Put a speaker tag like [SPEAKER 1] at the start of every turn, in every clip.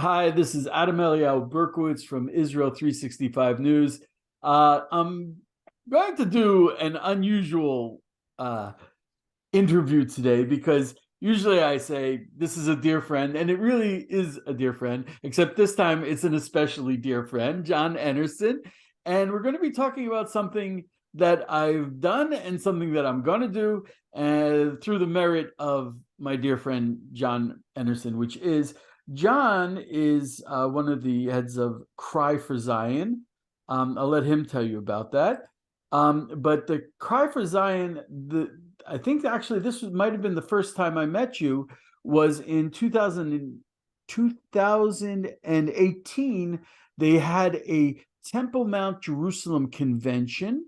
[SPEAKER 1] Hi, this is Rabbi Eliyahu Berkowitz from Israel 365 News. I'm going to do an unusual interview today because usually I say this is a dear friend, and it really is a dear friend, except this time it's an especially dear friend, John Enarson. And we're going to be talking about something that I've done and something that I'm going to do through the merit of my dear friend, John Enarson, which is John is one of the heads of Cry for Zion. I'll let him tell you about that. But the Cry for Zion, I think actually this might have been the first time I met you, was in 2018. They had a Temple Mount Jerusalem convention.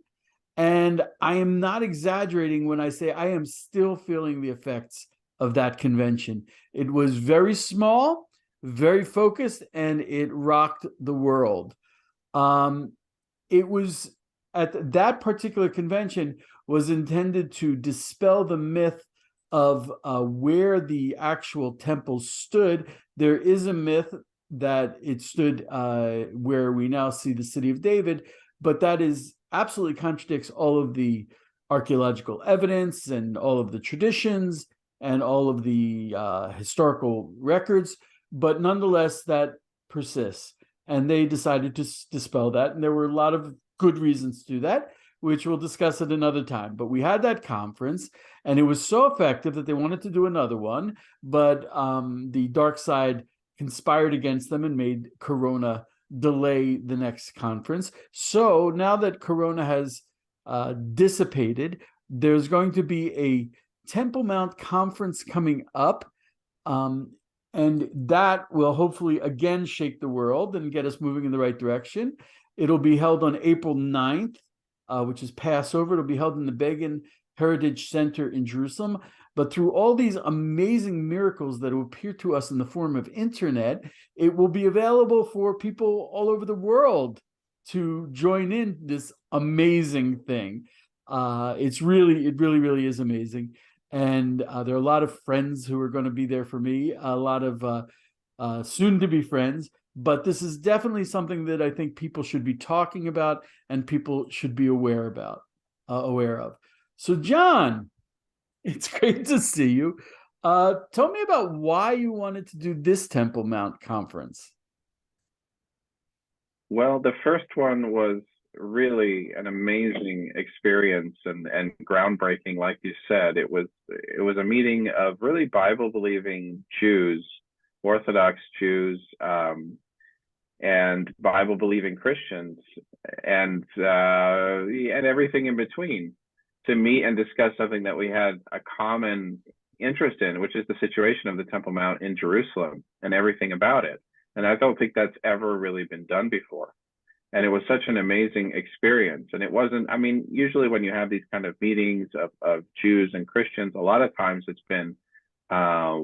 [SPEAKER 1] And I am not exaggerating when I say I am still feeling the effects of that convention. It was very small, very focused, and it rocked the world. It was at that particular convention was intended to dispel the myth of where the actual temple stood. There is a myth that it stood where we now see the city of David, but that is absolutely contradicts all of the archaeological evidence and all of the traditions and all of the historical records, but nonetheless that persists. And they decided to dispel that, and there were a lot of good reasons to do that, which we'll discuss at another time. But we had that conference, and it was so effective that they wanted to do another one, but the dark side conspired against them and made Corona delay the next conference. So now that Corona has dissipated, there's going to be a Temple Mount conference coming up, and that will hopefully again shake the world and get us moving in the right direction. It'll be held on April 9th, which is Passover. It'll be held in the Begin Heritage Center in Jerusalem. But through all these amazing miracles that will appear to us in the form of internet, it will be available for people all over the world to join in this amazing thing. It really is amazing. And there are a lot of friends who are going to be there for me, a lot of soon-to-be friends. But this is definitely something that I think people should be talking about and people should be aware of. So, John, it's great to see you. Tell me about why you wanted to do this Temple Mount conference.
[SPEAKER 2] Well, the first one was really an amazing experience and groundbreaking. Like you said, it was a meeting of really Bible-believing Jews, Orthodox Jews, and Bible-believing Christians, and everything in between, to meet and discuss something that we had a common interest in, which is the situation of the Temple Mount in Jerusalem and everything about it. And I don't think that's ever really been done before. And it was such an amazing experience. And it wasn't, I mean, usually when you have these kind of meetings of Jews and Christians, a lot of times it's been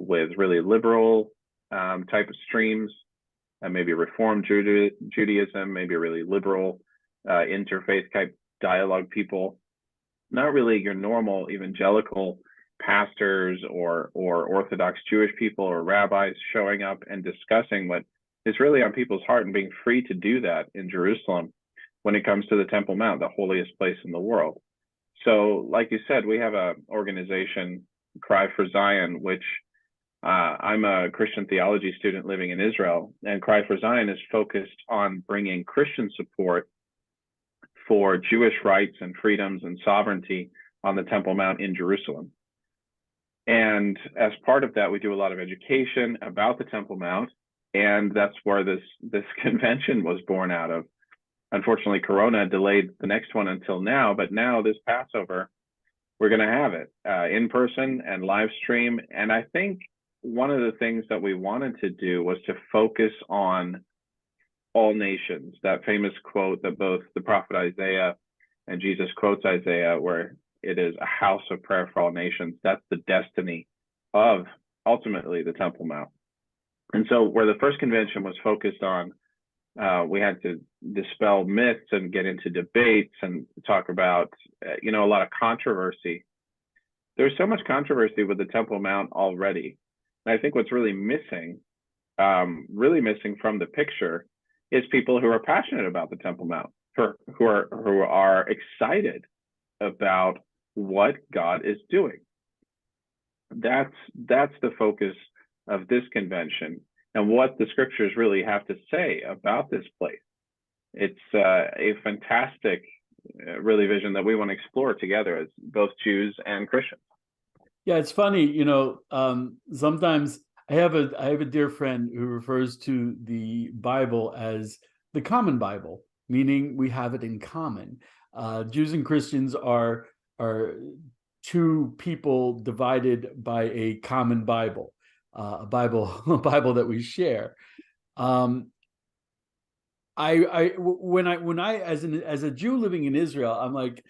[SPEAKER 2] with really liberal type of streams, and maybe Reform Judaism, maybe really liberal interfaith type dialogue people, not really your normal evangelical pastors or Orthodox Jewish people or rabbis showing up and discussing what is really on people's heart and being free to do that in Jerusalem when it comes to the Temple Mount, the holiest place in the world. So like you said, we have an organization, Cry for Zion, which I'm a Christian theology student living in Israel, and Cry for Zion is focused on bringing Christian support for Jewish rights and freedoms and sovereignty on the Temple Mount in Jerusalem. And as part of that, we do a lot of education about the Temple Mount, and that's where this convention was born out of. Unfortunately, Corona delayed the next one until now, but now this Passover, we're going to have it in person and live stream. And I think one of the things that we wanted to do was to focus on all nations, that famous quote that both the prophet Isaiah and Jesus quotes Isaiah, where it is a house of prayer for all nations. That's the destiny of ultimately the Temple Mount. And so where the first convention was focused on, we had to dispel myths and get into debates and talk about, a lot of controversy. There's so much controversy with the Temple Mount already. And I think what's really missing really missing from the picture is people who are passionate about the Temple Mount, who are excited about what God is doing. That's the focus of this convention and what the scriptures really have to say about this place. It's a fantastic, really, vision that we want to explore together as both Jews and Christians.
[SPEAKER 1] Yeah, it's funny, sometimes I have a dear friend who refers to the Bible as the common Bible, meaning we have it in common. Jews and Christians are two people divided by a common Bible, a Bible that we share. When I as a Jew living in Israel, I'm like,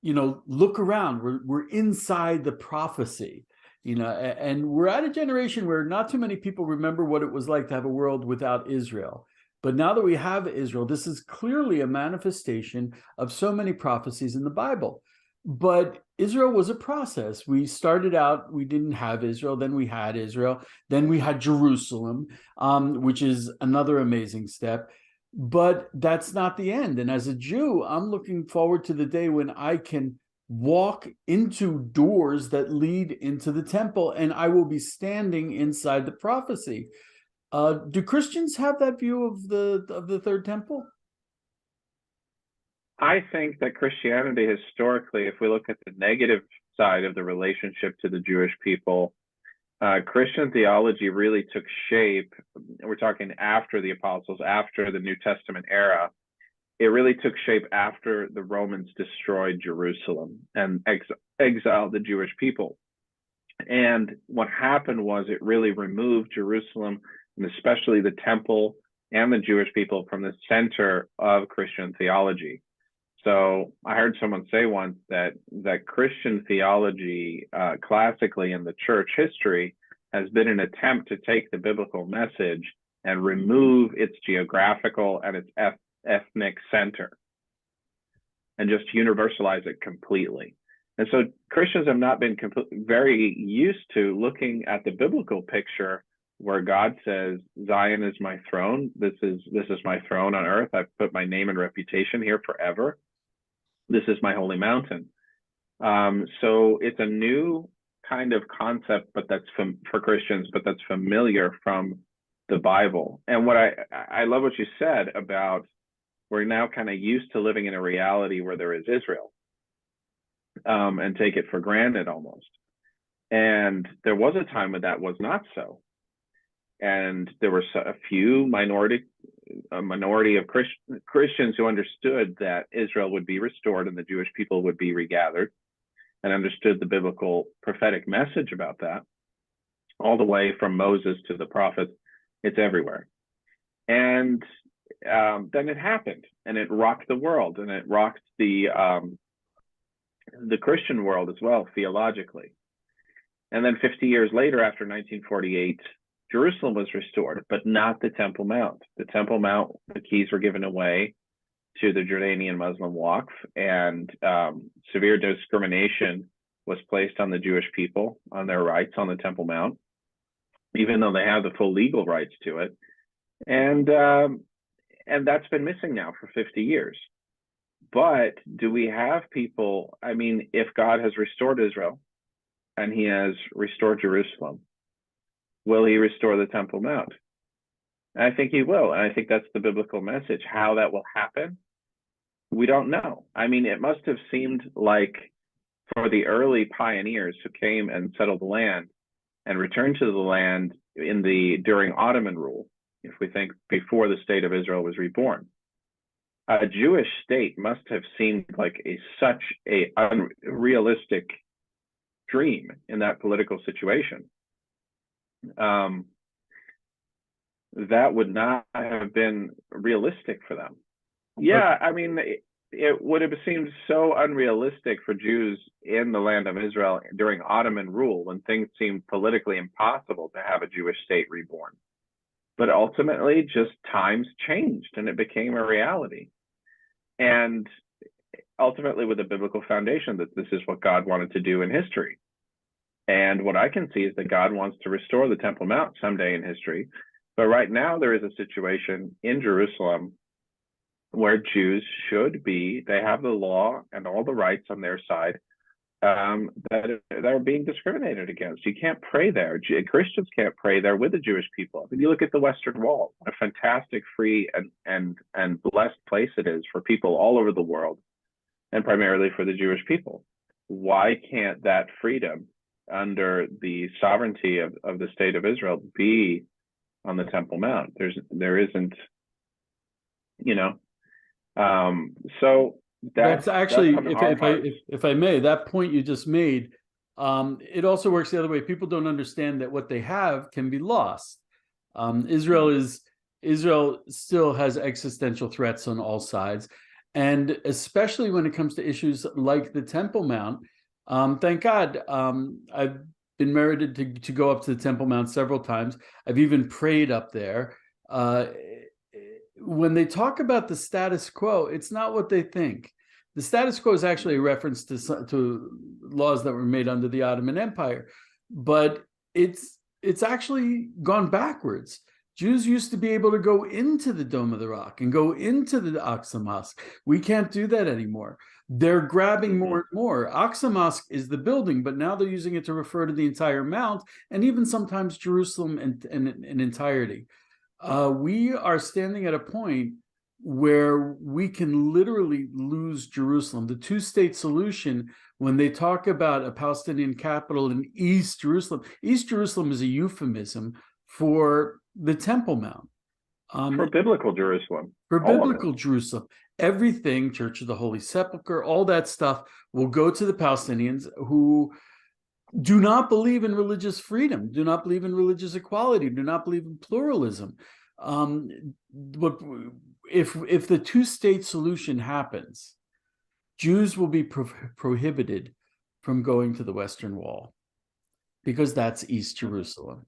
[SPEAKER 1] look around. We're inside the prophecy, and we're at a generation where not too many people remember what it was like to have a world without Israel. But now that we have Israel, this is clearly a manifestation of so many prophecies in the Bible. But Israel was a process. We started out, we didn't have Israel, then we had Israel, then we had Jerusalem, which is another amazing step. But that's not the end. And as a Jew, I'm looking forward to the day when I can walk into doors that lead into the temple, and I will be standing inside the prophecy. Do Christians have that view of the third temple?
[SPEAKER 2] I think that Christianity historically, if we look at the negative side of the relationship to the Jewish people, Christian theology really took shape. We're talking after the apostles, after the New Testament era. It really took shape after the Romans destroyed Jerusalem and exiled the Jewish people. And what happened was it really removed Jerusalem, and especially the temple and the Jewish people, from the center of Christian theology. So I heard someone say once that Christian theology, classically in the church history, has been an attempt to take the biblical message and remove its geographical and its ethnic center and just universalize it completely. And so Christians have not been very used to looking at the biblical picture where God says, Zion is my throne. This is my throne on earth. I've put my name and reputation here forever. This is my holy mountain. So it's a new kind of concept, but that's for Christians, but that's familiar from the Bible. And what I love what you said about, we're now kind of used to living in a reality where there is Israel, and take it for granted almost. And there was a time when that was not so. And there were a few minority of Christians who understood that Israel would be restored and the Jewish people would be regathered, and understood the biblical prophetic message about that, all the way from Moses to the prophets. It's everywhere. And then it happened, and it rocked the world, and it rocked the Christian world as well, theologically. And then 50 years later, after 1948, Jerusalem was restored, but not the Temple Mount. The Temple Mount, the keys were given away to the Jordanian Muslim Waqf, and severe discrimination was placed on the Jewish people on their rights on the Temple Mount, even though they have the full legal rights to it. And that's been missing now for 50 years. But do we have people, I mean, if God has restored Israel and he has restored Jerusalem, will he restore the Temple Mount? And I think he will. And I think that's the biblical message. How that will happen, we don't know. I mean, it must have seemed like, for the early pioneers who came and settled the land and returned to the land during Ottoman rule, if we think before the state of Israel was reborn, a Jewish state must have seemed like such a unrealistic dream in that political situation. That would not have been realistic for them. Yeah, I mean, it would have seemed so unrealistic for Jews in the land of Israel during Ottoman rule, when things seemed politically impossible to have a Jewish state reborn. But ultimately, just times changed and it became a reality. And ultimately, with a biblical foundation, that this is what God wanted to do in history. And what I can see is that God wants to restore the Temple Mount someday in history. But right now there is a situation in Jerusalem where Jews should be, they have the law and all the rights on their side, that are being discriminated against. You can't pray there. Christians can't pray there with the Jewish people. If you look at the Western Wall, what a fantastic, free, and blessed place it is for people all over the world, and primarily for the Jewish people. Why can't that freedom under the sovereignty of the state of Israel be on the Temple Mount? There isn't, you know. So
[SPEAKER 1] That's actually,
[SPEAKER 2] that's
[SPEAKER 1] if I may, that point you just made, it also works the other way. People don't understand that what they have can be lost. Israel still has existential threats on all sides, and especially when it comes to issues like the Temple Mount. Thank God, I've been merited to go up to the Temple Mount several times. I've even prayed up there. When they talk about the status quo, it's not what they think. The status quo is actually a reference to laws that were made under the Ottoman Empire, but it's actually gone backwards. Jews used to be able to go into the Dome of the Rock and go into the Aqsa Mosque. We can't do that anymore. They're grabbing more and more. Aqsa Mosque is the building, but now they're using it to refer to the entire mount, and even sometimes Jerusalem in entirety. We are standing at a point where we can literally lose Jerusalem. The two-state solution, when they talk about a Palestinian capital in East Jerusalem is a euphemism for the Temple Mount.
[SPEAKER 2] for biblical Jerusalem.
[SPEAKER 1] For biblical Jerusalem. Everything, Church of the Holy Sepulchre, all that stuff will go to the Palestinians who do not believe in religious freedom, do not believe in religious equality, do not believe in pluralism. But if the two-state solution happens, Jews will be prohibited from going to the Western Wall because that's East Jerusalem.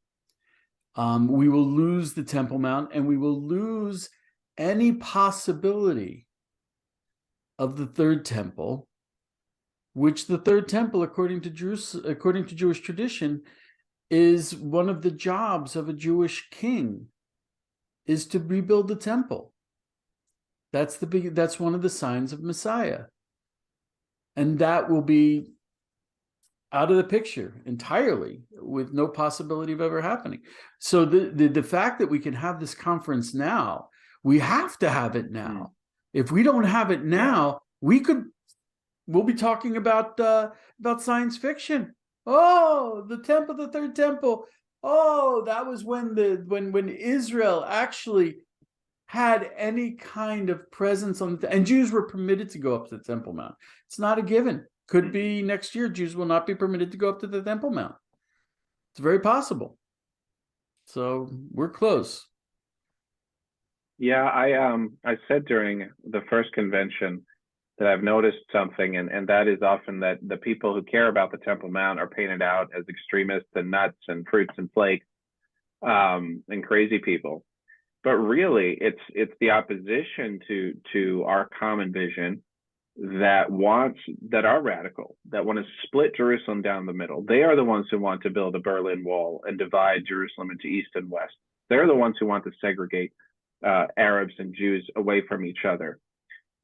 [SPEAKER 1] We will lose the Temple Mount, and we will lose any possibility of the Third Temple, which the Third Temple, according to Jewish tradition, is one of the jobs of a Jewish king, is to rebuild the temple. That's one of the signs of Messiah, and that will be out of the picture entirely, with no possibility of ever happening. So the fact that we can have this conference now, we have to have it now. If we don't have it now, we'll be talking about science fiction. Oh, the temple, the Third Temple. Oh, that was when Israel actually had any kind of presence on and Jews were permitted to go up to the Temple Mount. It's not a given. Could be next year Jews will not be permitted to go up to the Temple Mount. It's very possible. So we're close.
[SPEAKER 2] Yeah, I said during the first convention that I've noticed something, and that is often that the people who care about the Temple Mount are painted out as extremists and nuts and fruits and flakes, and crazy people. But really, it's the opposition to our common vision that are radical, that want to split Jerusalem down the middle. They are the ones who want to build a Berlin Wall and divide Jerusalem into East and West. They're the ones who want to segregate Arabs and Jews away from each other.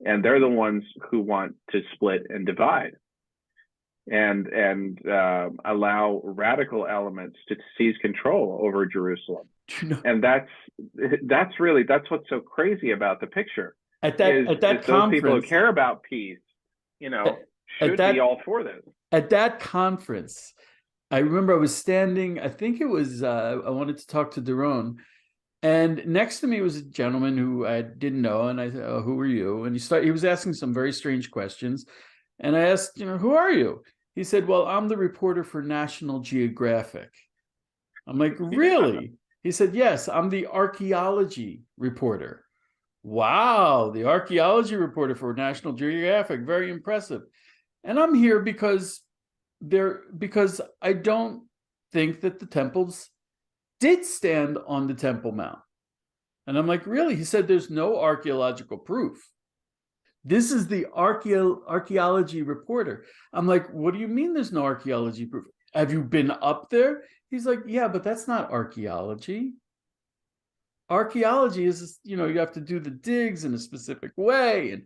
[SPEAKER 2] And they're the ones who want to split and divide and allow radical elements to seize control over Jerusalem. And that's what's so crazy about the picture. At that conference, those people who care about peace, should be all for this.
[SPEAKER 1] At that conference, I remember I was standing, I think it was, I wanted to talk to Daron, and next to me was a gentleman who I didn't know, and I said, "Oh, who are you?" And he was asking some very strange questions, and I asked, "Who are you?" He said, "Well, I'm the reporter for National Geographic." I'm like, "Really?" He said, "Yes, I'm the archaeology reporter." Wow, the archaeology reporter for National Geographic, very impressive. And I'm here because I don't think that the temples did stand on the Temple Mount. And I'm like, "Really?" He said, "There's no archaeological proof. This is the archaeology reporter." I'm like, "What do you mean there's no archaeology proof? Have you been up there?" He's like, "Yeah, but that's not archaeology." archaeology is, you have to do the digs in a specific way.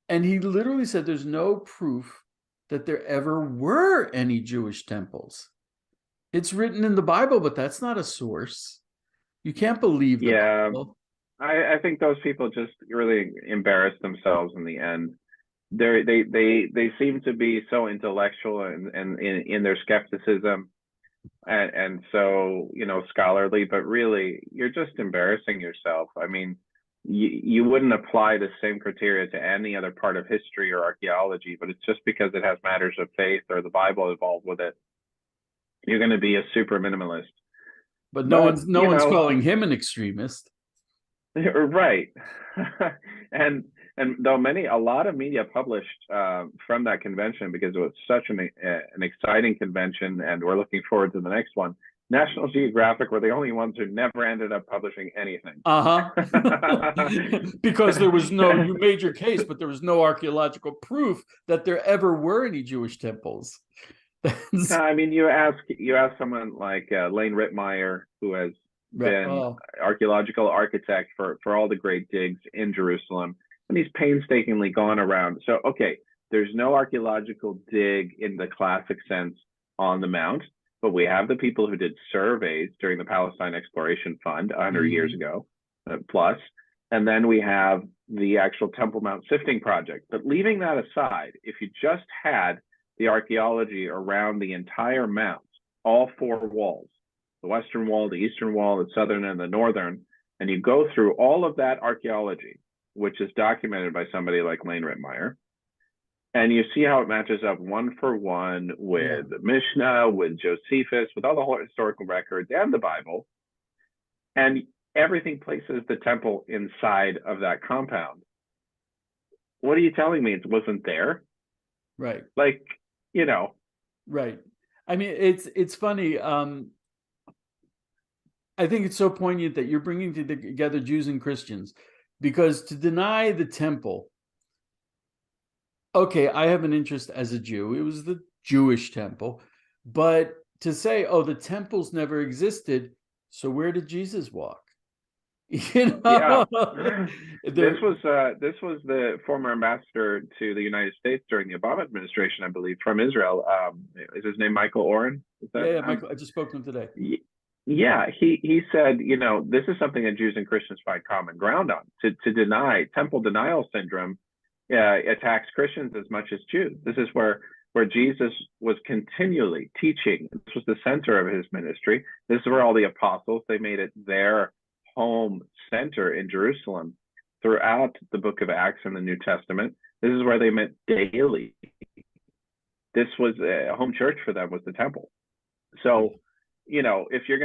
[SPEAKER 1] And he literally said there's no proof that there ever were any Jewish temples. It's written in the Bible, but that's not a source. You can't believe the Bible.
[SPEAKER 2] I think those people just really embarrass themselves in the end. They seem to be so intellectual and in their skepticism and so scholarly, but really you're just embarrassing yourself. I mean, you wouldn't apply the same criteria to any other part of history or archaeology, but it's just because it has matters of faith or the Bible involved with it, you're going to be a super minimalist.
[SPEAKER 1] But no one's calling him an extremist.
[SPEAKER 2] Right. and though a lot of media published from that convention, because it was such an exciting convention and we're looking forward to the next one, National Geographic were the only ones who never ended up publishing anything.
[SPEAKER 1] Because there was you made your case, but there was no archaeological proof that there ever were any Jewish temples.
[SPEAKER 2] I mean, you ask someone like Lane Rittmeyer, who has been archaeological architect for all the great digs in Jerusalem, and he's painstakingly gone around. So, okay, there's no archaeological dig in the classic sense on the Mount, but we have the people who did surveys during the Palestine Exploration Fund 100 years ago, plus, and then we have the actual Temple Mount sifting project. But leaving that aside, if you just had the archaeology around the entire Mount, all four walls, the Western Wall, the Eastern Wall, the Southern, and the Northern, and you go through all of that archaeology, which is documented by somebody like Lane Rittmeyer, and you see how it matches up one for one with the Mishnah, with Josephus, with all the historical records and the Bible, and everything places the temple inside of that compound. What are you telling me? It wasn't there?
[SPEAKER 1] Right.
[SPEAKER 2] Like,
[SPEAKER 1] Right. I mean, it's funny. I think it's so poignant that you're bringing together Jews and Christians, because to deny the temple, okay, I have an interest as a Jew. It was the Jewish temple. But to say, oh, the temples never existed, so where did Jesus walk?
[SPEAKER 2] Yeah. This was the former ambassador to the United States during the Obama administration, I believe, from Israel. Is his name Michael Oren?
[SPEAKER 1] Yeah, Michael. I just spoke to him today.
[SPEAKER 2] Yeah, he said, this is something that Jews and Christians find common ground on. To deny temple denial syndrome attacks Christians as much as Jews. This is where Jesus was continually teaching. This was the center of his ministry. This is where all the apostles, they made it their home center in Jerusalem throughout the book of Acts and the New Testament. This is where they met daily. This was a home church for them, was the temple. So, if you're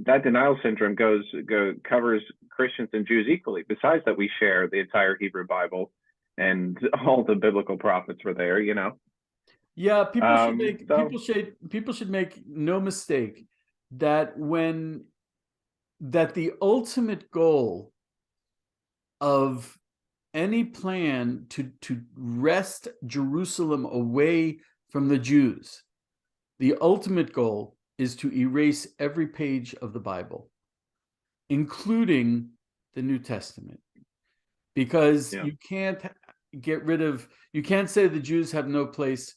[SPEAKER 2] that denial syndrome covers Christians and Jews equally. Besides that, we share the entire Hebrew Bible and all the biblical prophets were there,
[SPEAKER 1] Yeah, people should make no mistake that the ultimate goal of any plan to wrest Jerusalem away from the Jews, the ultimate goal is to erase every page of the Bible, including the New Testament, because you can't you can't say the Jews have no place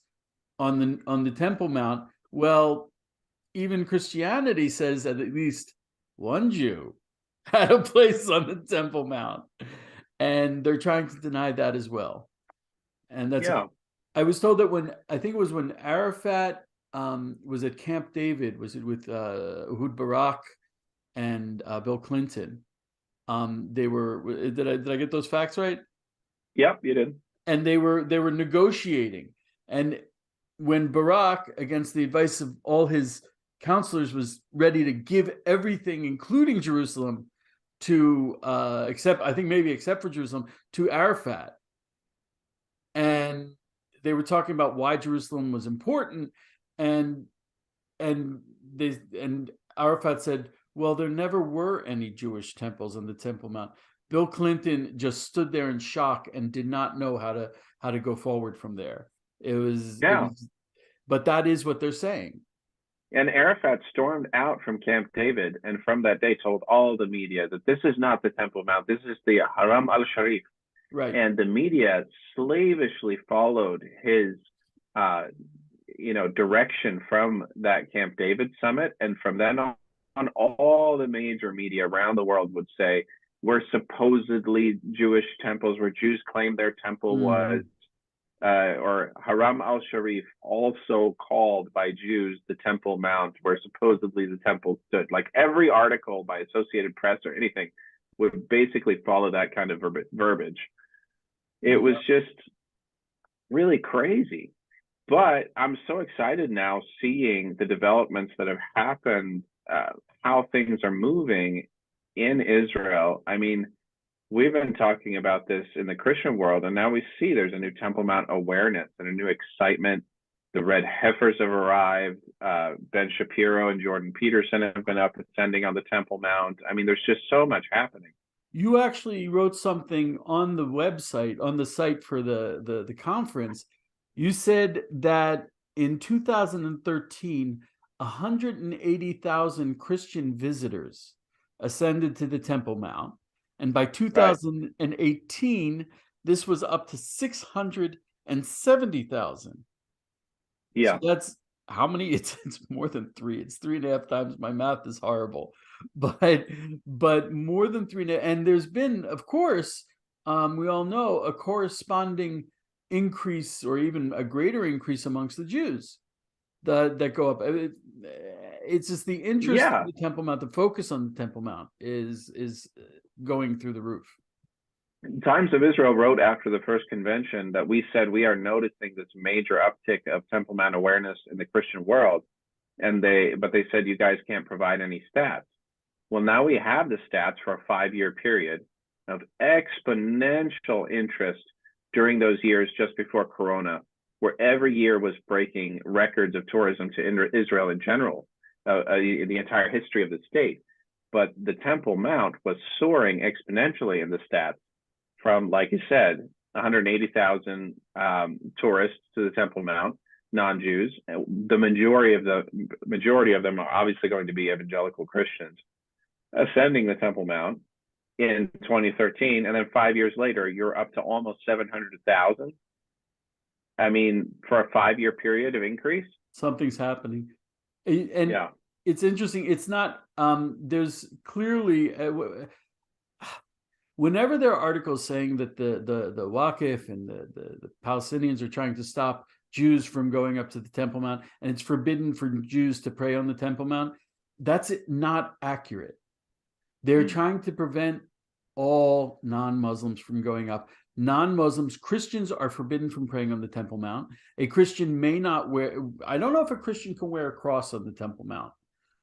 [SPEAKER 1] on the Temple Mount. Well, even Christianity says that at least one Jew had a place on the Temple Mount, and they're trying to deny that as well. And that's I was told that when Arafat was at Camp David, was it with Ehud Barak and Bill Clinton? They were. Did I get those facts right?
[SPEAKER 2] Yep, you did.
[SPEAKER 1] And they were negotiating, and when Barak, against the advice of all his counselors, was ready to give everything, including Jerusalem, to except for Jerusalem, to Arafat, and they were talking about why Jerusalem was important, and Arafat said, well, there never were any Jewish temples on the Temple Mount. Bill Clinton just stood there in shock and did not know how to go forward from there. But that is what they're saying.
[SPEAKER 2] And Arafat stormed out from Camp David, and from that day told all the media that this is not the Temple Mount, this is the Haram al-Sharif.
[SPEAKER 1] Right.
[SPEAKER 2] And the media slavishly followed his direction from that Camp David summit. And from then on, all the major media around the world would say, were supposedly Jewish temples, where Jews claimed their temple was, or Haram al-Sharif, also called by Jews the Temple Mount, where supposedly the temple stood. Like every article by Associated Press or anything would basically follow that kind of verbiage. It was just really crazy. But I'm so excited now seeing the developments that have happened, how things are moving in Israel. I mean, we've been talking about this in the Christian world, and now we see there's a new Temple Mount awareness and a new excitement. The red heifers have arrived. Ben Shapiro and Jordan Peterson have been up ascending on the Temple Mount. I mean, there's just so much happening.
[SPEAKER 1] You actually wrote something on the website, on the site for the conference. You said that in 2013, 180,000 Christian visitors ascended to the Temple Mount. And by 2018, this was up to 670,000.
[SPEAKER 2] Yeah.
[SPEAKER 1] So that's how many? It's more than 3. It's 3.5 times. My math is horrible, but more than 3. And there's been, of course, we all know, a corresponding increase, or even a greater increase, amongst the Jews that go up. It's just the interest in the Temple Mount, the focus on the Temple Mount is going through the roof.
[SPEAKER 2] Times of Israel wrote after the first convention that we said we are noticing this major uptick of Temple Mount awareness in the Christian world, but they said you guys can't provide any stats. Well, now we have the stats for a 5-year period of exponential interest during those years just before Corona, where every year was breaking records of tourism to Israel in general, in the entire history of the state. But the Temple Mount was soaring exponentially in the stats, from, like you said, 180,000 tourists to the Temple Mount, non-Jews. The majority of them are obviously going to be evangelical Christians, ascending the Temple Mount in 2013, and then 5 years later, you're up to almost 700,000. I mean, for a 5-year period of increase,
[SPEAKER 1] something's happening. And it's interesting. It's not. There's clearly, whenever there are articles saying that the Waqif and the Palestinians are trying to stop Jews from going up to the Temple Mount, and it's forbidden for Jews to pray on the Temple Mount, that's not accurate. They're trying to prevent all non-Muslims from going up. Non-Muslims, Christians are forbidden from praying on the Temple Mount. A Christian may not wear, I don't know if a Christian can wear a cross on the Temple Mount.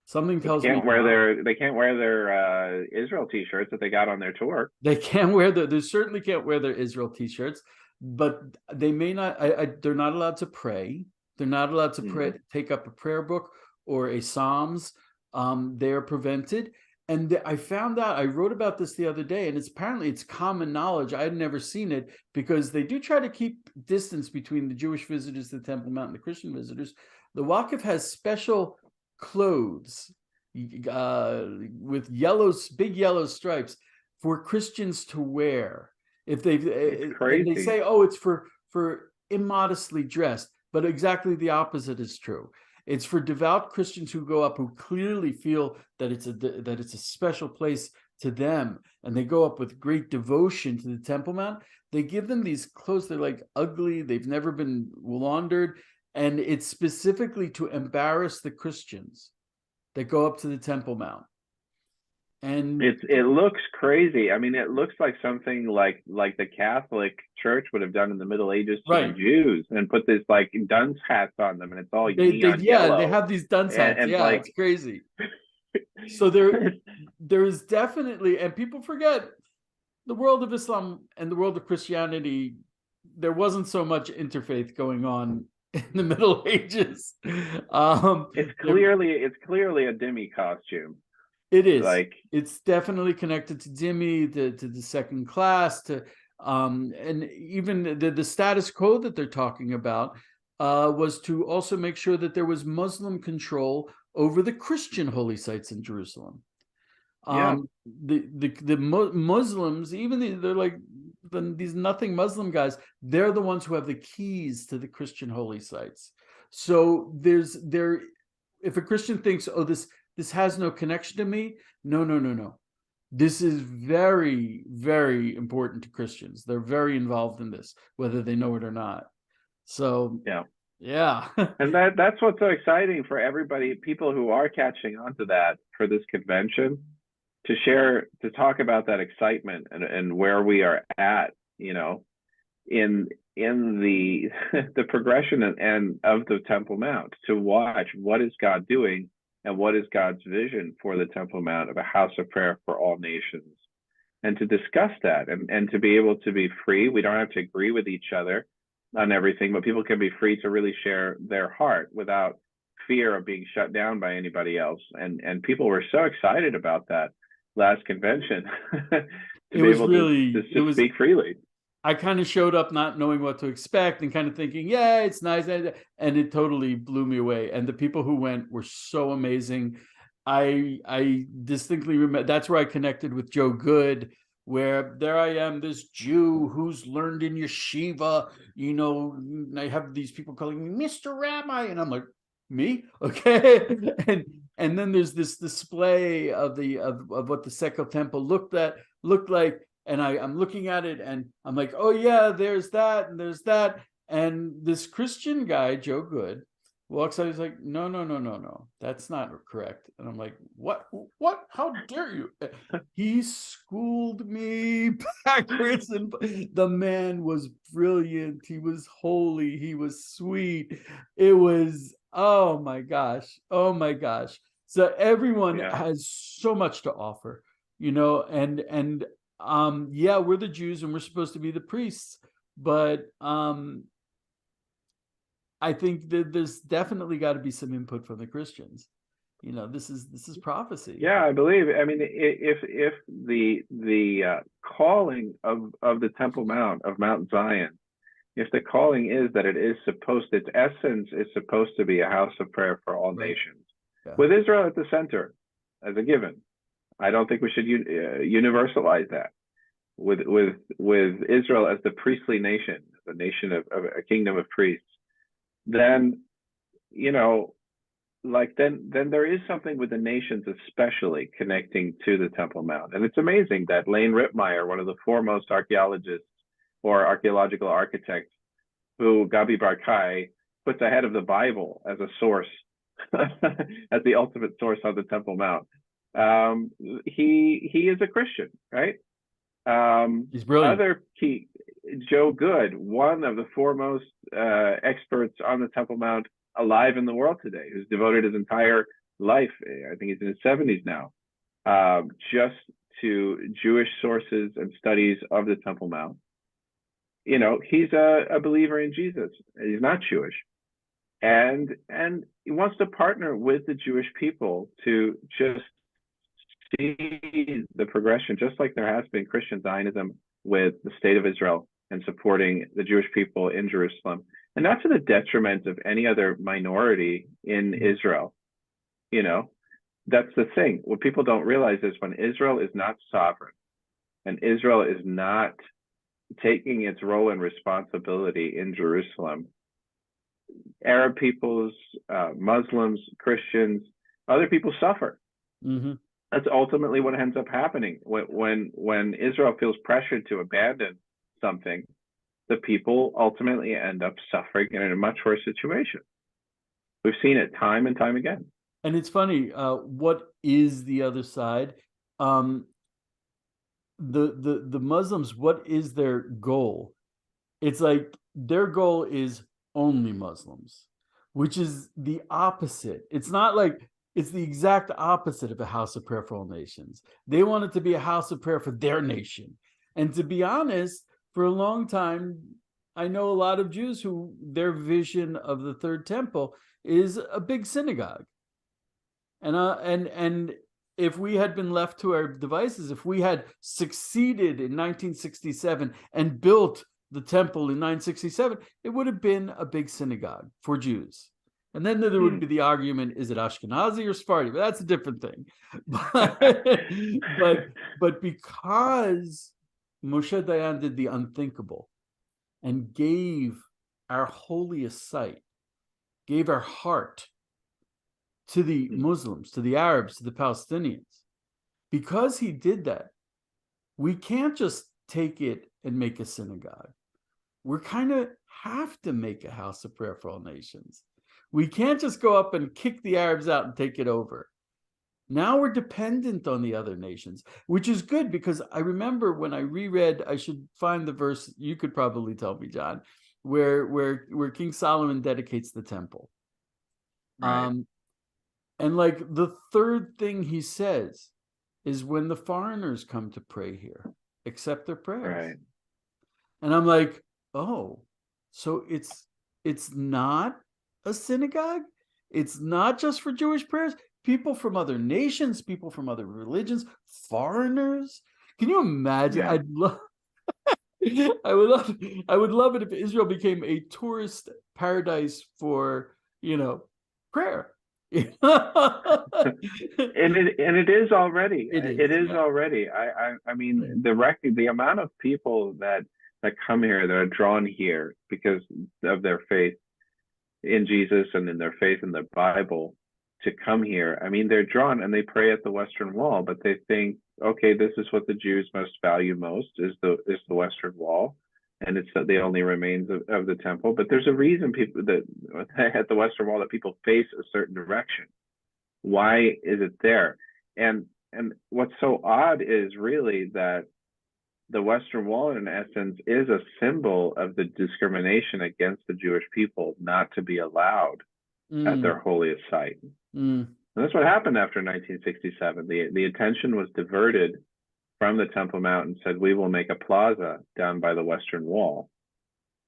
[SPEAKER 1] Something tells me they
[SPEAKER 2] can't wear their Israel t-shirts that they got on their tour.
[SPEAKER 1] They certainly can't wear their Israel t-shirts, but they may not, they're not allowed to pray. They're not allowed to pray, take up a prayer book or a Psalms. They are prevented. And I found out, I wrote about this the other day, and apparently it's common knowledge. I had never seen it, because they do try to keep distance between the Jewish visitors to the Temple Mount and the Christian visitors. The Waqif has special clothes with big yellow stripes for Christians to wear. If they say, oh, it's for immodestly dressed, but exactly the opposite is true. It's for devout Christians who go up, who clearly feel that it's a special place to them, and they go up with great devotion to the Temple Mount. They give them these clothes. They're like ugly. They've never been laundered, and it's specifically to embarrass the Christians that go up to the Temple Mount. And
[SPEAKER 2] it looks crazy. I mean, it looks like something like the Catholic Church would have done in the Middle Ages to the Jews, and put this like dunce hats on them, and it's all yellow.
[SPEAKER 1] They have these dunce hats. And it's crazy. So there is definitely, and people forget, the world of Islam and the world of Christianity, there wasn't so much interfaith going on in the Middle Ages.
[SPEAKER 2] It's clearly a dhimmi costume.
[SPEAKER 1] It is. It's definitely connected to dhimmi, to the second class, to and even the status quo that they're talking about. was to also make sure that there was Muslim control over the Christian holy sites in Jerusalem.
[SPEAKER 2] Yeah.
[SPEAKER 1] The Muslims, even they're like these nothing Muslim guys, they're the ones who have the keys to the Christian holy sites. So if a Christian thinks, oh, this has no connection to me, no. This is very, very important to Christians. They're very involved in this, whether they know it or not. So yeah.
[SPEAKER 2] And that's what's so exciting for everybody, people who are catching on to that for this convention, to talk about that excitement and where we are at, in the the progression and of the Temple Mount, to watch what is God doing and what is God's vision for the Temple Mount of a house of prayer for all nations, and to discuss that and to be able to be free. We don't have to agree with each other on everything, but people can be free to really share their heart without fear of being shut down by anybody else. And people were so excited about that last convention to be able to speak freely.
[SPEAKER 1] I kind of showed up not knowing what to expect and kind of thinking, yeah, it's nice. And it totally blew me away. And the people who went were so amazing. I distinctly remember, that's where I connected with Joe Good, where there I am, this Jew who's learned in yeshiva, I have these people calling me Mr. Rabbi, and I'm like, me? Okay. And then there's this display of what the Second Temple looked like. And I'm looking at it and I'm like, oh yeah, there's that and there's that. And this Christian guy, Joe Good, walks out. He's like, no, that's not correct. And I'm like, what? How dare you? He schooled me backwards. And the man was brilliant. He was holy. He was sweet. It was, oh my gosh. So everyone has so much to offer, and we're the Jews and we're supposed to be the priests, but I think that there's definitely got to be some input from the Christians. This is prophecy.
[SPEAKER 2] Yeah, I believe. I mean, if the calling of the Temple Mount, of Mount Zion, if the calling is that its essence is supposed to be a house of prayer for all nations, with Israel at the center as a given. I don't think we should universalize that. With Israel as the priestly nation, the nation of a kingdom of priests, then then there is something with the nations, especially connecting to the Temple Mount. And it's amazing that Lane Rittmeyer, one of the foremost archaeologists or archaeological architects, who Gabi Barkai puts ahead of the Bible as a source, as the ultimate source of the Temple Mount. He is a Christian, right?
[SPEAKER 1] He's brilliant.
[SPEAKER 2] Joe Good, one of the foremost experts on the Temple Mount alive in the world today, who's devoted his entire life, I think he's in his 70s now, just to Jewish sources and studies of the Temple Mount. He's a believer in Jesus. He's not Jewish. And he wants to partner with the Jewish people to just see the progression, just like there has been Christian Zionism with the state of Israel and supporting the Jewish people in Jerusalem, and not to the detriment of any other minority in Israel. That's the thing. What people don't realize is when Israel is not sovereign and Israel is not taking its role and responsibility in Jerusalem, Arab peoples, Muslims, Christians, other people suffer.
[SPEAKER 1] Mm-hmm.
[SPEAKER 2] That's ultimately what ends up happening when Israel feels pressured to abandon something. The people ultimately end up suffering in a much worse situation. We've seen it time and time again.
[SPEAKER 1] And it's funny. What is the other side? The Muslims. What is their goal? It's like their goal is only Muslims, which is the opposite. It's not like. It's the exact opposite of a house of prayer for all nations. They want it to be a house of prayer for their nation. And to be honest, for a long time, I know a lot of Jews who their vision of the Third Temple is a big synagogue. And if we had been left to our devices, if we had succeeded in 1967 and built the temple in 967, it would have been a big synagogue for Jews. And then there would be the argument, is it Ashkenazi or Sephardi? But that's a different thing. But because Moshe Dayan did the unthinkable and gave our holiest site, gave our heart to the Muslims, to the Arabs, to the Palestinians, because he did that, we can't just take it and make a synagogue. We kind of have to make a house of prayer for all nations. We can't just go up and kick the Arabs out and take it over. Now we're dependent on the other nations, which is good, because I remember when I reread, I should find the verse, you could probably tell me, John, where King Solomon dedicates the temple.
[SPEAKER 2] Right.
[SPEAKER 1] And like the third thing he says is, when the foreigners come to pray here, accept their prayers.
[SPEAKER 2] Right.
[SPEAKER 1] And I'm like, oh, so it's not a synagogue? It's not just for Jewish prayers? People from other nations, people from other religions, foreigners. Can you imagine?
[SPEAKER 2] Yeah.
[SPEAKER 1] I would love it if Israel became a tourist paradise for, prayer.
[SPEAKER 2] And it is already. It is
[SPEAKER 1] yeah.
[SPEAKER 2] already. I mean, the amount of people that come here, that are drawn here because of their faith in Jesus and in their faith in the Bible, to come here. I mean, they're drawn and they pray at the Western Wall, but they think, okay, this is what the Jews most value most, is the Western Wall, and it's the only remains of the temple. But there's a reason people that at the Western Wall that people face a certain direction. Why is it there? And what's so odd is really that the Western Wall, in essence, is a symbol of the discrimination against the Jewish people not to be allowed at their holiest site. And that's what happened after 1967. The attention was diverted from the Temple Mount and said, we will make a plaza down by the Western Wall,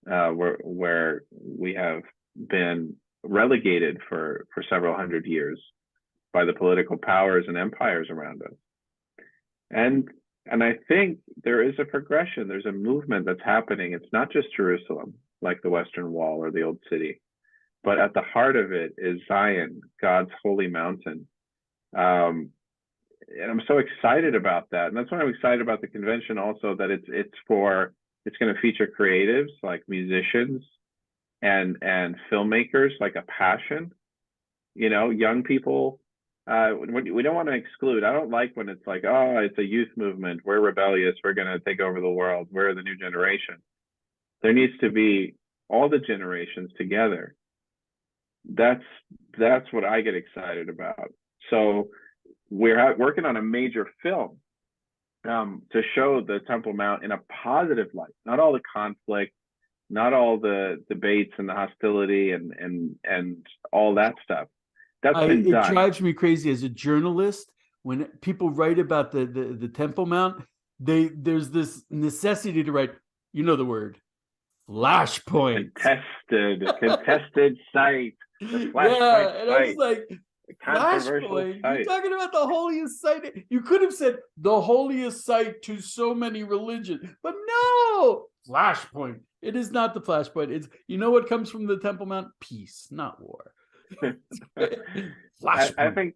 [SPEAKER 2] where we have been relegated for several hundred years by the political powers and empires around us. And I think there is a progression. There's a movement that's happening. It's not just Jerusalem, like the Western Wall or the Old City, but at the heart of it is Zion, God's holy mountain. And I'm so excited about that. And that's why I'm excited about the convention also, that it's going to feature creatives like musicians and filmmakers, like a passion, young people. We don't want to exclude. I don't like when it's like, oh, it's a youth movement, we're rebellious, we're going to take over the world, we're the new generation. There needs to be all the generations together. That's what I get excited about. So we're working on a major film to show the Temple Mount in a positive light, not all the conflict, not all the debates and the hostility and all that stuff. That's been done.
[SPEAKER 1] It drives me crazy as a journalist when people write about the Temple Mount. There's this necessity to write, the word, flashpoint.
[SPEAKER 2] Contested site.
[SPEAKER 1] And I was like, flashpoint? You're talking about the holiest site. You could have said the holiest site to so many religions, but no, flashpoint. It is not the flashpoint. It's, what comes from the Temple Mount? Peace, not war.
[SPEAKER 2] I think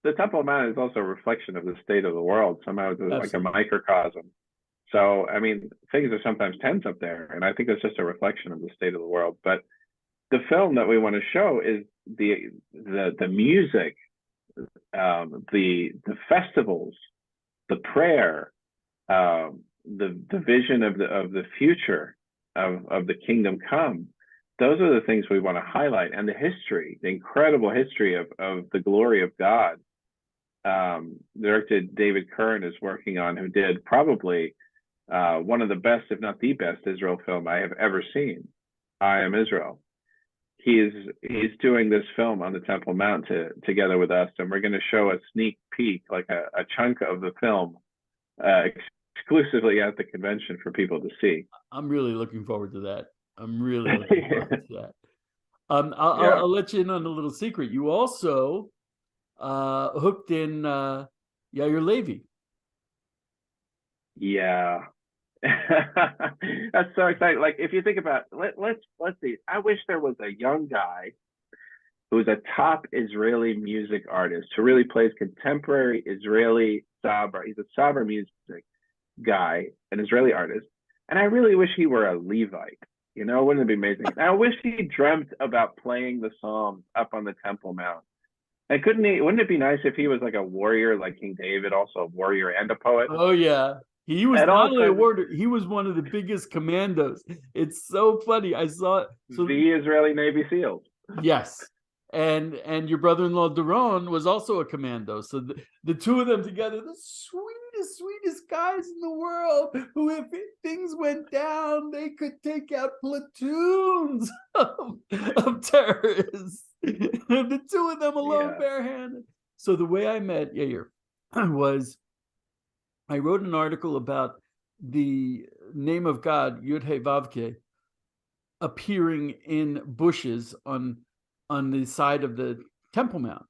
[SPEAKER 2] the Temple Mount is also a reflection of the state of the world. Somehow it's like a microcosm. So, I mean, things are sometimes tense up there, and I think it's just a reflection of the state of the world. But the film that we want to show is the music, the festivals, the prayer, the vision of the future of the kingdom come. Those are the things we want to highlight, and the history, the incredible history of the glory of God. Director David Kern is working on, who did probably one of the best, if not the best, Israel film I have ever seen. I Am Israel. He's doing this film on the Temple Mount together with us, and we're going to show a sneak peek, like a chunk of the film, exclusively at the convention for people to see.
[SPEAKER 1] I'm really looking forward to that. I'm really looking forward to that. I'll let you in on a little secret. You also hooked in Yair Levy.
[SPEAKER 2] Yeah. That's so exciting. Like if you think about, let's see. I wish there was a young guy who's a top Israeli music artist who really plays contemporary Israeli sabra. He's a sabra music guy, an Israeli artist, and I really wish he were a Levite. You know, wouldn't it be amazing? And I wish he dreamt about playing the Psalms up on the Temple Mount. And couldn't he? Wouldn't it be nice if he was like a warrior, like King David, also a warrior and a poet?
[SPEAKER 1] Oh yeah. He was
[SPEAKER 2] And all
[SPEAKER 1] not
[SPEAKER 2] of a
[SPEAKER 1] only a
[SPEAKER 2] sudden,
[SPEAKER 1] warrior, he was one of the biggest commandos. It's so funny. I saw it. So
[SPEAKER 2] the Israeli Navy SEALs.
[SPEAKER 1] yes. And your brother-in-law Doron was also a commando. So the two of them together, the sweetest guys in the world, who if things went down, they could take out platoons of terrorists. The two of them alone, barehanded. So the way I met Yair was I wrote an article about the name of God, Yud He Vav Ke, appearing in bushes on the side of the Temple Mount.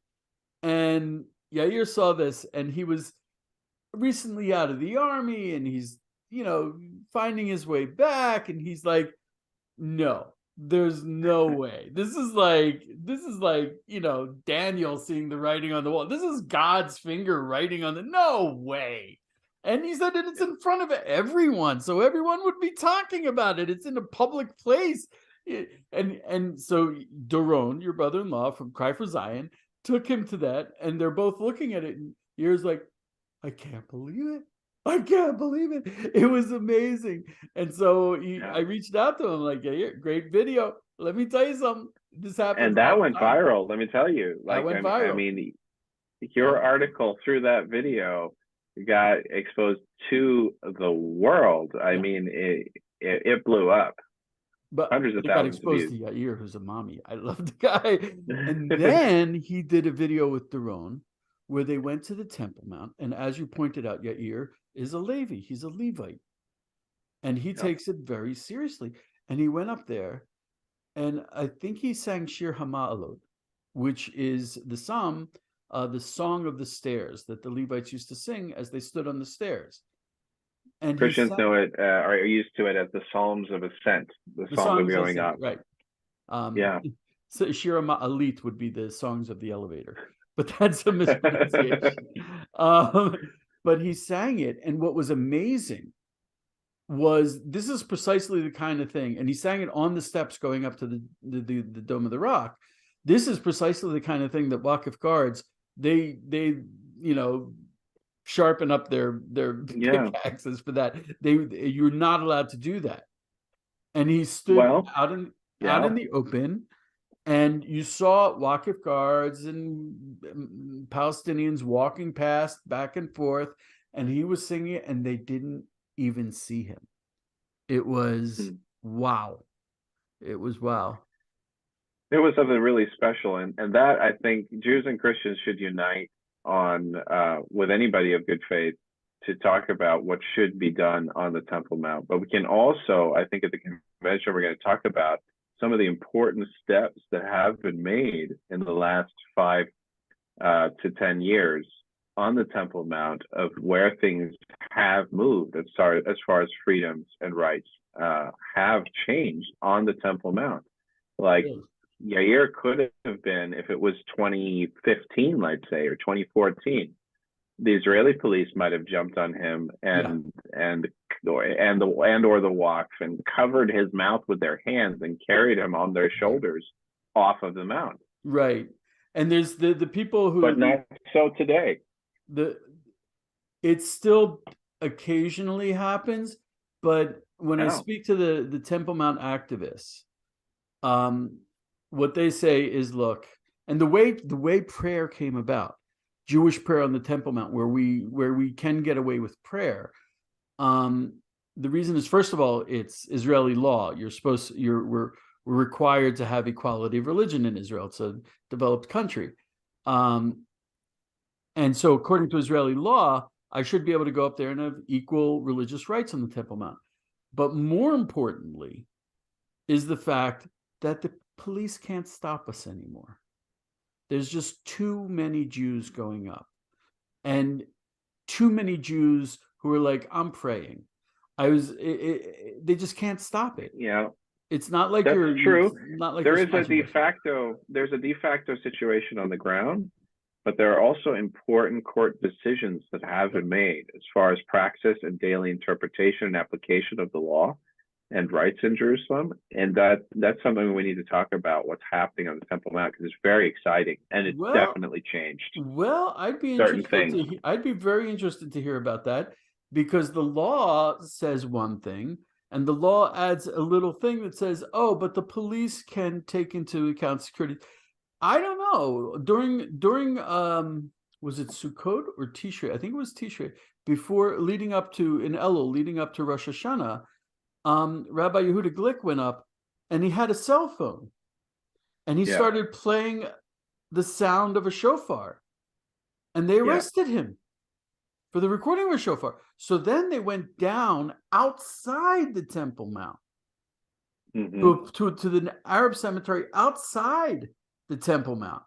[SPEAKER 1] And Yair saw this, and he was recently out of the army, and he's, finding his way back, and he's like, no, there's no way. This is like, Daniel seeing the writing on the wall. This is God's finger writing on the, no way. And he said that it's in front of everyone, so everyone would be talking about it. It's in a public place. And so Doron, your brother-in-law from Cry for Zion, took him to that, and they're both looking at it, and Yair's like, I can't believe it. I can't believe it. It was amazing. And so I reached out to him like, yeah, great video. Let me tell you something. This happened.
[SPEAKER 2] And that went viral. Let me tell you. Like,
[SPEAKER 1] viral.
[SPEAKER 2] I mean, your article through that video got exposed to the world. I mean, it blew up.
[SPEAKER 1] But
[SPEAKER 2] hundreds of thousands of views.
[SPEAKER 1] Got exposed to Yair, who's a mommy. I love the guy. And then he did a video with Doron where they went to the Temple Mount. And as you pointed out, Yair is a Levi. He's a Levite. And he takes it very seriously. And he went up there, and I think he sang Shir HaMa'alot, which is the psalm, the Song of the Stairs that the Levites used to sing as they stood on the stairs. And
[SPEAKER 2] Christians know it, are used to it as the Psalms of Ascent, the Psalms of going up.
[SPEAKER 1] Right. So Shir HaMa'alit would be the songs of the elevator, but that's a mispronunciation. But he sang it, and what was amazing was this is precisely the kind of thing, and he sang it on the steps going up to the Dome of the Rock. This is precisely the kind of thing that Waqif guards, they sharpen up their pickaxes for that. You're not allowed to do that. And he stood out in the open, and you saw Waqif guards and Palestinians walking past back and forth, and he was singing it, and they didn't even see him. It was wow. It was wow.
[SPEAKER 2] It was something really special, and that I think Jews and Christians should unite on with anybody of good faith to talk about what should be done on the Temple Mount. But we can also, I think at the convention, we're going to talk about some of the important steps that have been made in the last 5 to 10 years on the Temple Mount, of where things have moved as far as freedoms and rights have changed on the Temple Mount. Like Yair could have been, if it was 2015, let's say, or 2014, the Israeli police might have jumped on him and or the Waqf and covered his mouth with their hands and carried him on their shoulders off of the mount.
[SPEAKER 1] Right. And there's the people who,
[SPEAKER 2] but not so today.
[SPEAKER 1] It still occasionally happens, but when I speak to the Temple Mount activists, what they say is, look, and the way prayer came about, Jewish prayer on the Temple Mount, where we can get away with prayer. The reason is, first of all, it's Israeli law. We're required to have equality of religion in Israel. It's a developed country. And so according to Israeli law, I should be able to go up there and have equal religious rights on the Temple Mount. But more importantly is the fact that the police can't stop us anymore. There's just too many Jews going up, and too many Jews who are like, I'm praying. They just can't stop it.
[SPEAKER 2] You know,
[SPEAKER 1] It's not like
[SPEAKER 2] that's true.
[SPEAKER 1] you're
[SPEAKER 2] There's a
[SPEAKER 1] smashing
[SPEAKER 2] de
[SPEAKER 1] this.
[SPEAKER 2] facto situation on the ground, but there are also important court decisions that have been made as far as praxis and daily interpretation and application of the law and rights in Jerusalem. And that's something we need to talk about, what's happening on the Temple Mount, because it's very exciting and it's definitely changed
[SPEAKER 1] I'd be
[SPEAKER 2] certain
[SPEAKER 1] interested
[SPEAKER 2] things.
[SPEAKER 1] I'd be very interested to hear about that, because the law says one thing, and the law adds a little thing that says, oh, but the police can take into account security. I don't know. During was it Sukkot or Tishrei? I think it was Tishrei, leading up to Rosh Hashanah. Rabbi Yehuda Glick went up, and he had a cell phone, and he started playing the sound of a shofar, and they arrested him for the recording of a shofar. So then they went down outside the Temple Mount to the Arab cemetery outside the Temple Mount,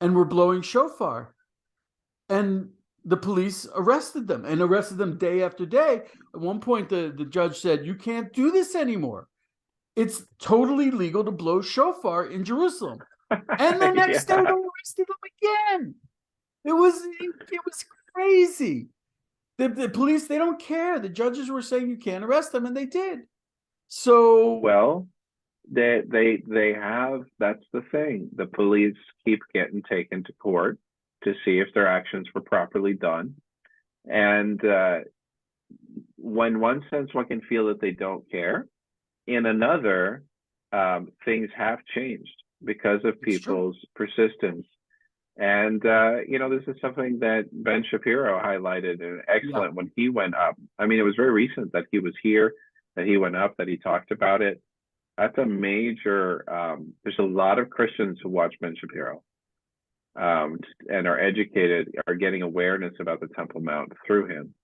[SPEAKER 1] and were blowing shofar, and the police arrested them day after day. At one point, the judge said, "You can't do this anymore. It's totally legal to blow shofar in Jerusalem." And the next day, they arrested them again. It was crazy. The police, they don't care. The judges were saying you can't arrest them, and they did. So
[SPEAKER 2] well, they have, that's the thing. The police keep getting taken to court to see if their actions were properly done. And when one sense one can feel that they don't care, in another, things have changed because of people's persistence. And this is something that Ben Shapiro highlighted and excellent when he went up. I mean, it was very recent that he was here, that he went up, that he talked about it. That's a major, there's a lot of Christians who watch Ben Shapiro and are educated, are getting awareness about the Temple Mount through him.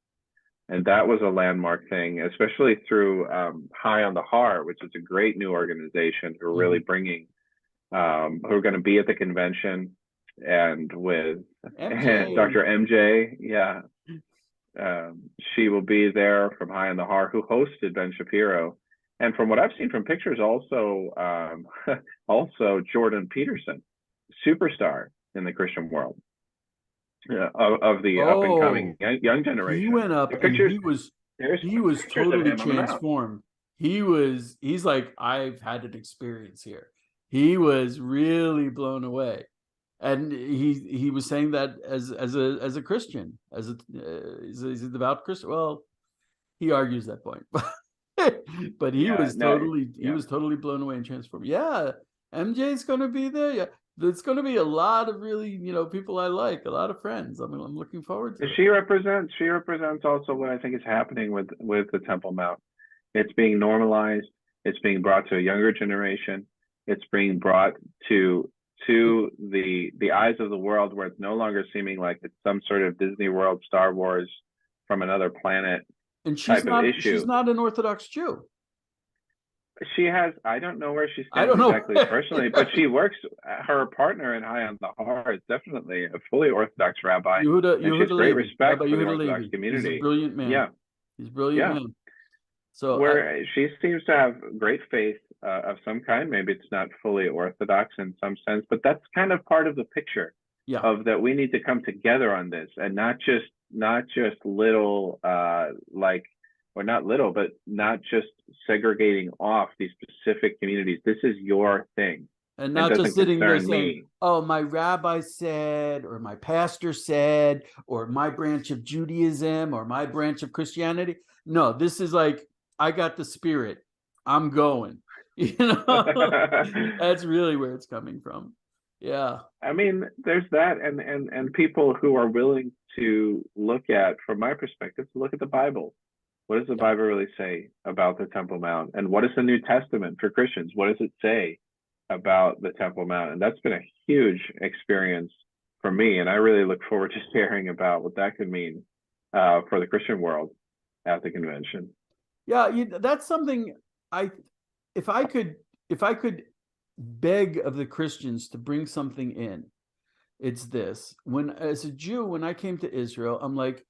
[SPEAKER 2] And that was a landmark thing, especially through High on the Har, which is a great new organization who are really bringing, who are going to be at the convention, and with Dr. MJ, she will be there from High on the Har, who hosted Ben Shapiro. And from what I've seen from pictures, also Jordan Peterson, superstar in the Christian world, of the up and coming young generation.
[SPEAKER 1] He went up, and he was totally transformed. He's like, I've had an experience here. He was really blown away. And he was saying that as a Christian, he's a devout Christian. Well, he argues that point, but he was totally blown away and transformed. Yeah, MJ's going to be there. Yeah, there's going to be a lot of really people I like, a lot of friends. I mean, I'm looking forward to it.
[SPEAKER 2] She represents also what I think is happening with the Temple Mount. It's being normalized. It's being brought to a younger generation. It's being brought to the eyes of the world, where it's no longer seeming like it's some sort of Disney World, Star Wars from another planet type of issue.
[SPEAKER 1] She's not an Orthodox Jew.
[SPEAKER 2] She has, I don't know where she stands exactly personally, but she works, her partner in High on the Har is definitely a fully Orthodox rabbi.
[SPEAKER 1] Yehuda
[SPEAKER 2] she has great respect
[SPEAKER 1] for
[SPEAKER 2] the Orthodox community.
[SPEAKER 1] He's a brilliant man.
[SPEAKER 2] Yeah.
[SPEAKER 1] He's a brilliant man. So
[SPEAKER 2] she seems to have great faith of some kind. Maybe it's not fully Orthodox in some sense, but that's kind of part of the picture of that we need to come together on this, and not just little but not just segregating off these specific communities. This is your thing.
[SPEAKER 1] And not just sitting there saying, oh, my rabbi said, or my pastor said, or my branch of Judaism, or my branch of Christianity. No, this is like, I got the spirit. I'm going. That's really where it's coming from. Yeah.
[SPEAKER 2] I mean, there's that, and people who are willing to look at, from my perspective, to look at the Bible. What does the Bible really say about the Temple Mount? And what is the New Testament for Christians? What does it say about the Temple Mount? And that's been a huge experience for me. And I really look forward to hearing about what that could mean for the Christian world at the convention.
[SPEAKER 1] Yeah, that's something if I could beg of the Christians to bring something in, it's this. As a Jew, when I came to Israel, I'm like,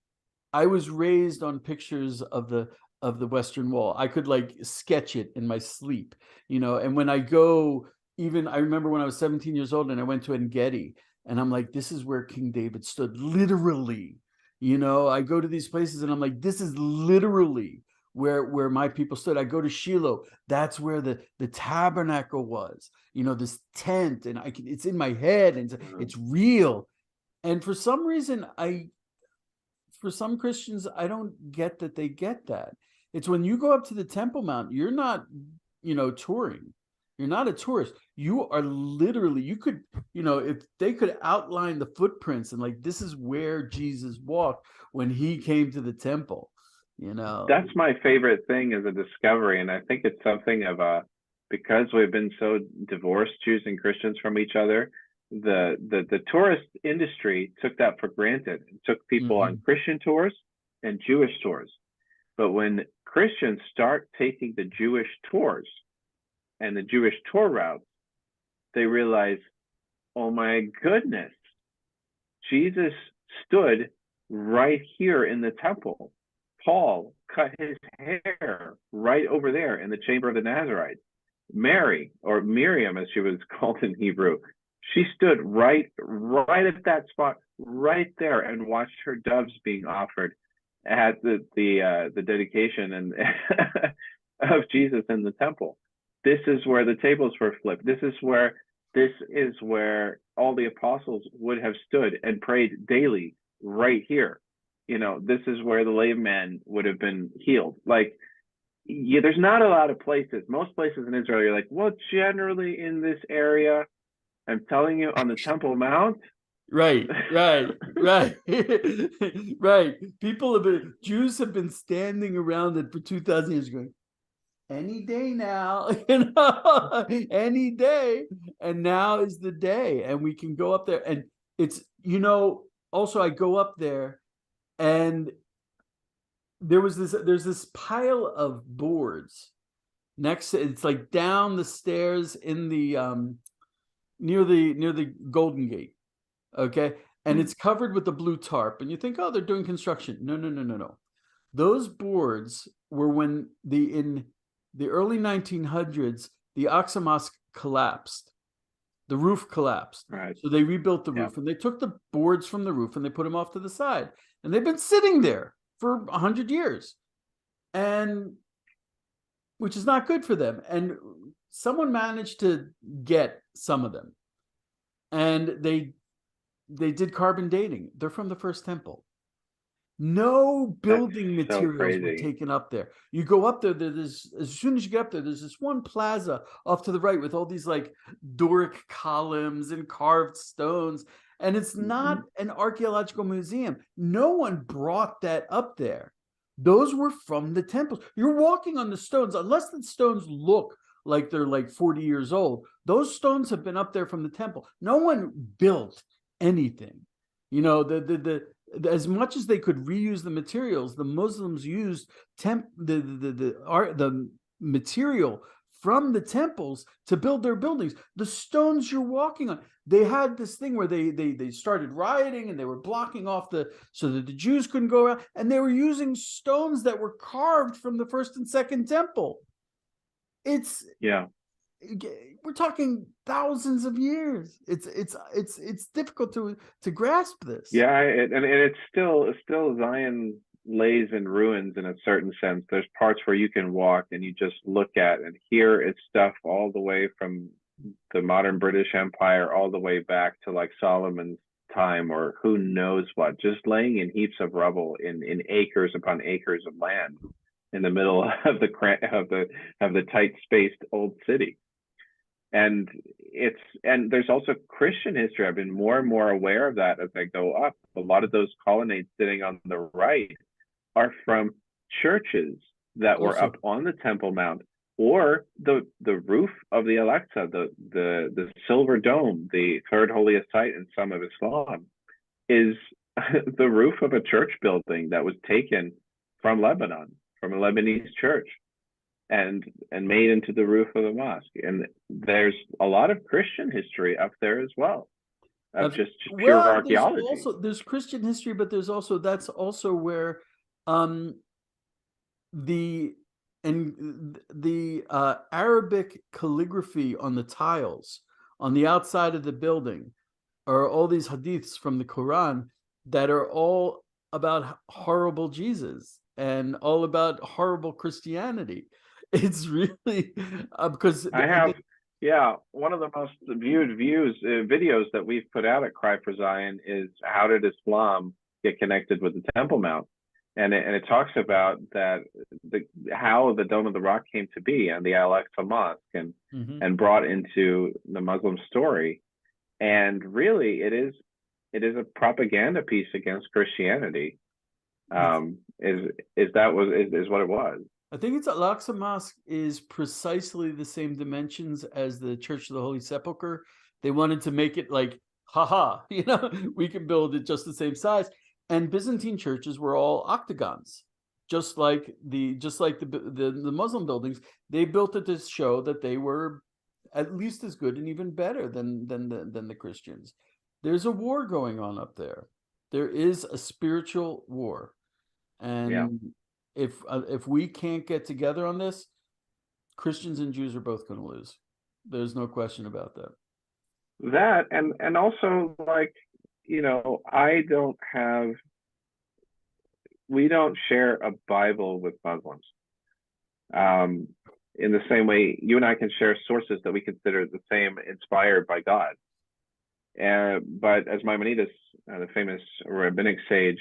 [SPEAKER 1] I was raised on pictures of the of the Western Wall. I could like sketch it in my sleep, and when I go, even I remember when I was 17 years old and I went to Engedi, and I'm like, this is where King David stood, literally. I go to these places and I'm like, this is literally where my people stood. I go to Shiloh, that's where the tabernacle was, this tent, and it's in my head, and it's real. And for some reason, for some Christians, I don't get that they get that. It's when you go up to the Temple Mount, you're not, touring. You're not a tourist. You are literally, you could, if they could outline the footprints and like, this is where Jesus walked when he came to the temple,
[SPEAKER 2] That's my favorite thing as a discovery. And I think it's something of because we've been so divorced, Jews and Christians, from each other, the tourist industry took that for granted. It took people on Christian tours and Jewish tours. But when Christians start taking the Jewish tours and the Jewish tour routes, they realize, oh my goodness, Jesus stood right here in the temple. Paul cut his hair right over there in the chamber of the Nazarites. Mary, or Miriam as she was called in Hebrew, she stood right at that spot, right there, and watched her doves being offered at the dedication and of Jesus in the temple. This is where the tables were flipped. This is where all the apostles would have stood and prayed daily, right here. This is where the lame man would have been healed. Like, yeah, there's not a lot of places. Most places in Israel, you're like, well, generally in this area, I'm telling you, on the Temple Mount.
[SPEAKER 1] Right. Right. Jews have been standing around it for 2,000 years going, any day now, any day. And now is the day. And we can go up there. And it's, also I go up there, and there's this pile of boards next to, it's like down the stairs in the near the Golden Gate, okay, and it's covered with the blue tarp, and you think, oh, they're doing construction. No. Those boards were when in the early 1900s, the Aqsa Mosque collapsed. The roof collapsed.
[SPEAKER 2] Right.
[SPEAKER 1] So they rebuilt the roof, and they took the boards from the roof and they put them off to the side. And they've been sitting there for 100 years, and which is not good for them. And someone managed to get some of them, and they did carbon dating. They're from the first temple. No building materials were taken up there. You go up there, there's, as soon as you get up there, there's this one plaza off to the right with all these like Doric columns and carved stones. And it's not an archaeological museum. No one brought that up there. Those were from the temples. You're walking on the stones, unless the stones look like they're like 40 years old. Those stones have been up there from the temple. No one built anything. As much as they could reuse the materials, the Muslims used the material from the temples to build their buildings. The stones you're walking on, they had this thing where they started rioting and they were blocking off so that the Jews couldn't go around, and they were using stones that were carved from the first and second temple. We're talking thousands of years. It's difficult to grasp this.
[SPEAKER 2] Yeah, and it's still Zion lays in ruins in a certain sense. There's parts where you can walk and you just look at, and here it's stuff all the way from the modern British Empire all the way back to like Solomon's time, or who knows what, just laying in heaps of rubble in acres upon acres of land in the middle of the tight spaced old city. And there's also Christian history. I've been more and more aware of that as I go up. A lot of those colonnades sitting on the right are from churches that were up on the Temple Mount, or the roof of the Al-Aqsa, the silver dome, the third holiest site in some of Islam, is the roof of a church building that was taken from Lebanon, from a Lebanese church, and made into the roof of the mosque. And there's a lot of Christian history up there as well, of just pure archaeology.
[SPEAKER 1] There's Christian history, but that's also where the Arabic calligraphy on the tiles on the outside of the building are all these hadiths from the Quran that are all about horrible Jesus and all about horrible Christianity. It's really because
[SPEAKER 2] I have, yeah, one of the most viewed videos that we've put out at Cry for Zion is how did Islam get connected with the Temple Mount, and it talks about that how the Dome of the Rock came to be and the Al-Aqsa Mosque and brought into the Muslim story, and really it is a propaganda piece against Christianity. Is what it was.
[SPEAKER 1] I think it's Al-Aqsa Mosque is precisely the same dimensions as the Church of the Holy Sepulchre. They wanted to make it like, haha, we can build it just the same size. And Byzantine churches were all octagons, just like the Muslim buildings. They built it to show that they were at least as good and even better than the Christians. There's a war going on up there. There is a spiritual war, and
[SPEAKER 2] yeah.
[SPEAKER 1] If we can't get together on this, Christians and Jews are both going to lose. There's no question about that.
[SPEAKER 2] That and also, like, we don't share a Bible with Muslims. In the same way, you and I can share sources that we consider the same, inspired by God. But as Maimonides, the famous rabbinic sage,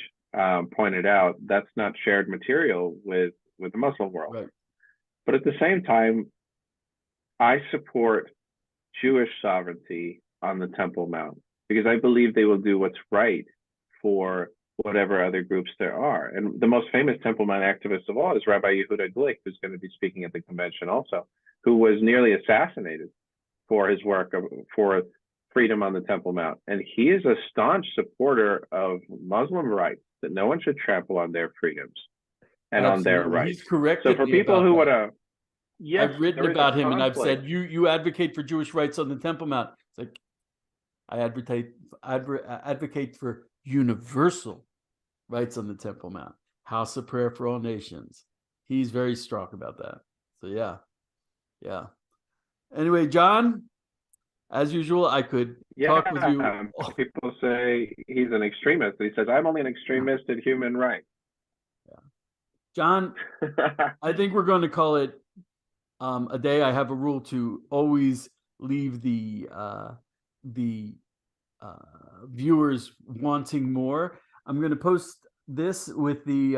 [SPEAKER 2] pointed out, that's not shared material with the Muslim world.
[SPEAKER 1] Right.
[SPEAKER 2] But at the same time, I support Jewish sovereignty on the Temple Mount because I believe they will do what's right for whatever other groups there are. And the most famous Temple Mount activist of all is Rabbi Yehuda Glick, who's going to be speaking at the convention also, who was nearly assassinated for his work for freedom on the Temple Mount. And he is a staunch supporter of Muslim rights, that no one should trample on their freedoms and
[SPEAKER 1] Absolutely.
[SPEAKER 2] on their rights.
[SPEAKER 1] He's corrected.
[SPEAKER 2] So for people who would have, yes,
[SPEAKER 1] I've written about him and I've said, you advocate for Jewish rights on the Temple Mount. It's like, I advocate for universal rights on the Temple Mount, house of prayer for all nations. He's very strong about that. So yeah. Anyway, John, as usual, I could talk with you.
[SPEAKER 2] People say he's an extremist. He says, I'm only an extremist in human rights.
[SPEAKER 1] Yeah. John, I think we're going to call it a day. I have a rule to always leave the viewers wanting more. I'm going to post this with the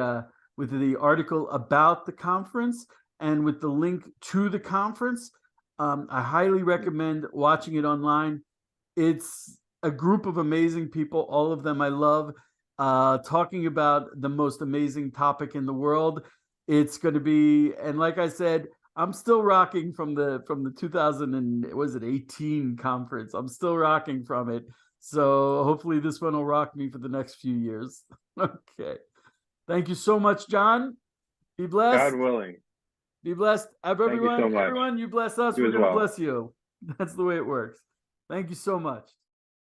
[SPEAKER 1] article about the conference and with the link to the conference. I highly recommend watching it online. It's a group of amazing people, all of them I love, talking about the most amazing topic in the world. It's going to be, and like I said, I'm still rocking from the 2018 conference. I'm still rocking from it. So hopefully this one will rock me for the next few years. Okay. Thank you so much, John. Be blessed.
[SPEAKER 2] God willing.
[SPEAKER 1] Be blessed. Everyone, you bless us. We're going to bless you. That's the way it works. Thank you so much.